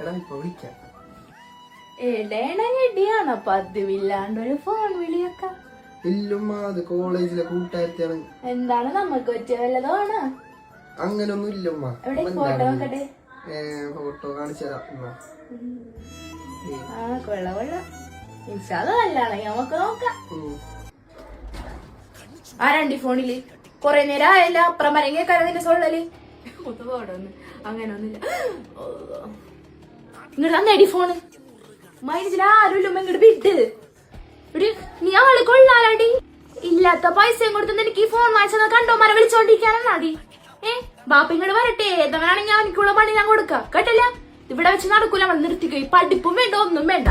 എടാ ഇപ്പൊ വിളിക്കാം. എടേണ പതിവില്ലാണ്ടൊരു ഫോൺ വിളിയൊക്കെ. ഇല്ലുമ്മ, അത് കോളേജിലെ കൂട്ടുകാരത്തിയാണ്. എന്താണ് നമുക്ക് പറ്റിയ വല്ലതാണ്? അങ്ങനൊന്നും ഇല്ലുമ്മ. എവിടെ ഫോട്ടോ നോക്കട്ടെ? ഫോട്ടോ കാണിച്ചു തരാം. കൊള്ള ഇൻഷാല്ലാണെങ്കിൽ നമുക്ക് നോക്കാം. ആരാണ്ടി ഫോണില്? കൊറേ നേരം ആയല്ല, അപ്പുറം മരങ്ങ കരതിന്റെ സോളല് ഒന്നും അങ്ങനെ ഒന്നുമില്ല. ഇങ്ങോട്ട് തന്നേടി ഫോണ്. മൈനസിൽ ആരുമില്ല, ഇങ്ങോട്ട് വിട്ട് ഒരു നീ ആള് കൊള്ളാലാടി. ഇല്ലാത്ത പൈസയും കൊടുത്ത് എനിക്ക് ഈ ഫോൺ വാങ്ങിച്ചത് കണ്ടോ മര വിളിച്ചോണ്ടിരിക്കാനാടി. ബാപ്പ ഇങ്ങോട്ട് വരട്ടെ, ഏതവനാണെങ്കിൽ അവനിക്കുള്ള പണി ഞാൻ കൊടുക്കാം കേട്ടല്ല. ഇവിടെ വെച്ച് നടക്കൂല, നമ്മൾ നിർത്തിക്കോ. പഠിപ്പും വേണ്ട, ഒന്നും വേണ്ട.